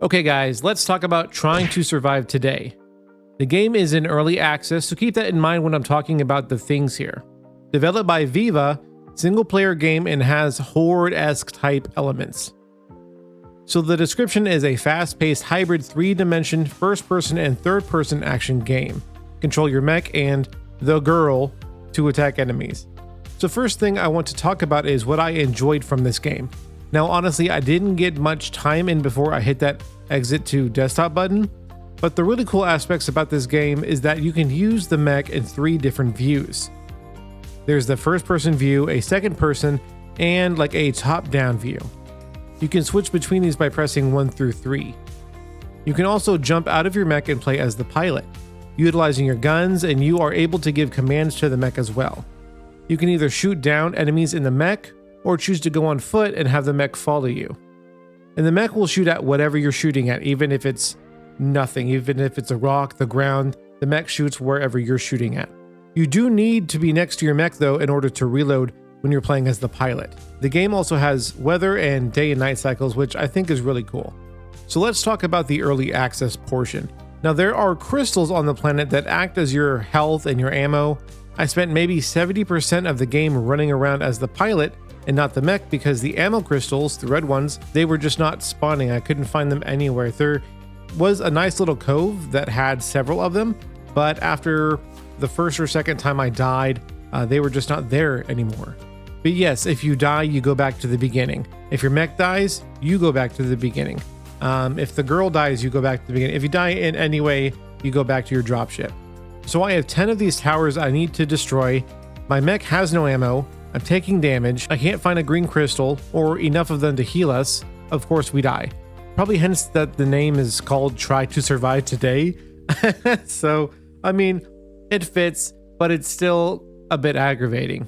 Okay guys, let's talk about Trying to Survive Today. The game is in early access, so keep that in mind when I'm talking about the things here. Developed by Viva, single player game and has Horde-esque type elements. So the description is a fast-paced hybrid 3-dimension first-person and third-person action game. Control your mech and the girl to attack enemies. So first thing I want to talk about is what I enjoyed from this game. Now honestly, I didn't get much time in before I hit that exit to desktop button, but the really cool aspects about this game is that you can use the mech in 3 different views. There's the first person view, a second person, and like a top-down view. You can switch between these by pressing 1 through 3. You can also jump out of your mech and play as the pilot, utilizing your guns, and you are able to give commands to the mech as well. You can either shoot down enemies in the mech, or choose to go on foot and have the mech follow you. And the mech will shoot at whatever you're shooting at, even if it's nothing, even if it's a rock, the ground, the mech shoots wherever you're shooting at. You do need to be next to your mech though in order to reload when you're playing as the pilot. The game also has weather and day and night cycles, which I think is really cool. So let's talk about the early access portion. Now there are crystals on the planet that act as your health and your ammo. I spent maybe 70% of the game running around as the pilot and not the mech because the ammo crystals, the red ones, they were just not spawning. I couldn't find them anywhere. There was a nice little cove that had several of them, but after the first or second time I died, they were just not there anymore. But yes, if you die, you go back to the beginning. If your mech dies, you go back to the beginning. If the girl dies, you go back to the beginning. If you die in any way, you go back to your dropship. So I have 10 of these towers I need to destroy. My mech has no ammo. I'm taking damage. I can't find a green crystal or enough of them to heal us. Of course, we die. Probably hence that the name is called Try to Survive Today. So, I mean, it fits, but it's still a bit aggravating.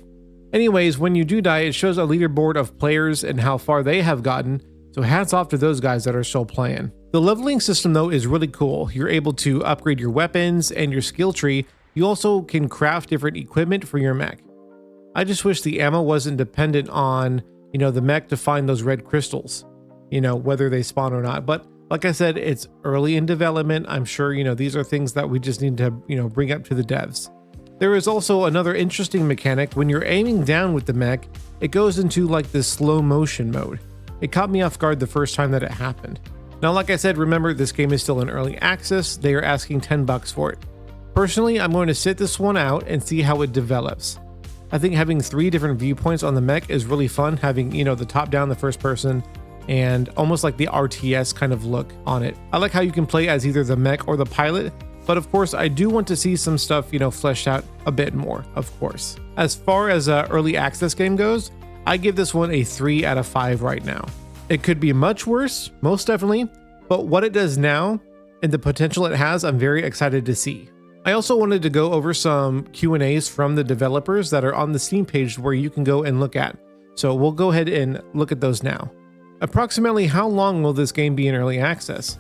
Anyways, when you do die, it shows a leaderboard of players and how far they have gotten. So hats off to those guys that are still playing. The leveling system though is really cool. You're able to upgrade your weapons and your skill tree. You also can craft different equipment for your mech. I just wish the ammo wasn't dependent on, the mech to find those red crystals, whether they spawn or not. But like I said, it's early in development. I'm sure, these are things that we just need to, bring up to the devs. There is also another interesting mechanic. When you're aiming down with the mech, it goes into like this slow motion mode. It caught me off guard the first time that it happened. Now, like I said, remember this game is still in early access. They are asking $10 for it. Personally, I'm going to sit this one out and see how it develops. I think having 3 different viewpoints on the mech is really fun. Having, the top down, the first person, and almost like the RTS kind of look on it. I like how you can play as either the mech or the pilot, but of course I do want to see some stuff, fleshed out a bit more, of course. As far as early access game goes, I give this one a 3 out of 5 right now. It could be much worse, most definitely, but what it does now and the potential it has, I'm very excited to see. I also wanted to go over some Q&As from the developers that are on the Steam page where you can go and look at. So we'll go ahead and look at those now. Approximately how long will this game be in early access?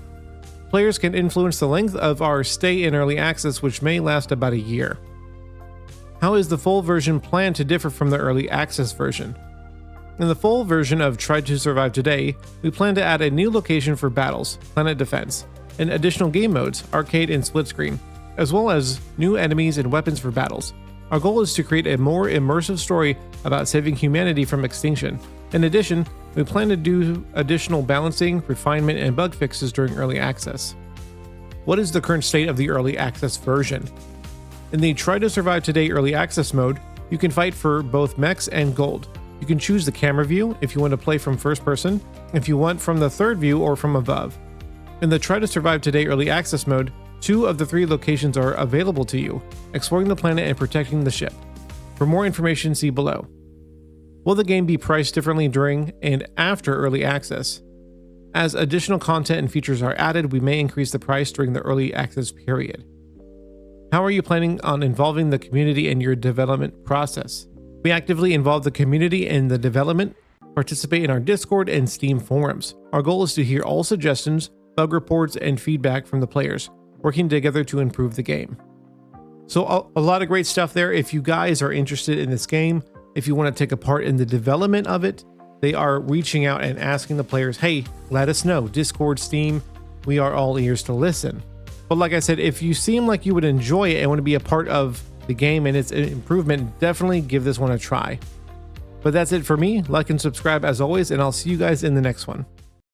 Players can influence the length of our stay in early access, which may last about a year. How is the full version planned to differ from the early access version? In the full version of Try to Survive Today, we plan to add a new location for battles, Planet Defense, and additional game modes, arcade and split screen, as well as new enemies and weapons for battles. Our goal is to create a more immersive story about saving humanity from extinction. In addition, we plan to do additional balancing, refinement, and bug fixes during early access. What is the current state of the early access version? In the Try to Survive Today early access mode, you can fight for both mechs and gold. You can choose the camera view if you want to play from first person, if you want from the third view or from above. In the Try to Survive Today early access mode, 2 of the 3 locations are available to you, exploring the planet and protecting the ship. For more information, see below. Will the game be priced differently during and after early access? As additional content and features are added, we may increase the price during the early access period. How are you planning on involving the community in your development process? We actively involve the community in the development, participate in our Discord and Steam forums. Our goal is to hear all suggestions, bug reports, and feedback from the players, working together to improve the game. So a lot of great stuff there. If you guys are interested in this game, if you want to take a part in the development of it, they are reaching out and asking the players, hey, let us know. Discord, Steam, we are all ears to listen. But like I said, if you seem like you would enjoy it and want to be a part of the game and its improvement, definitely give this one a try. But that's it for me. Like and subscribe as always, and I'll see you guys in the next one.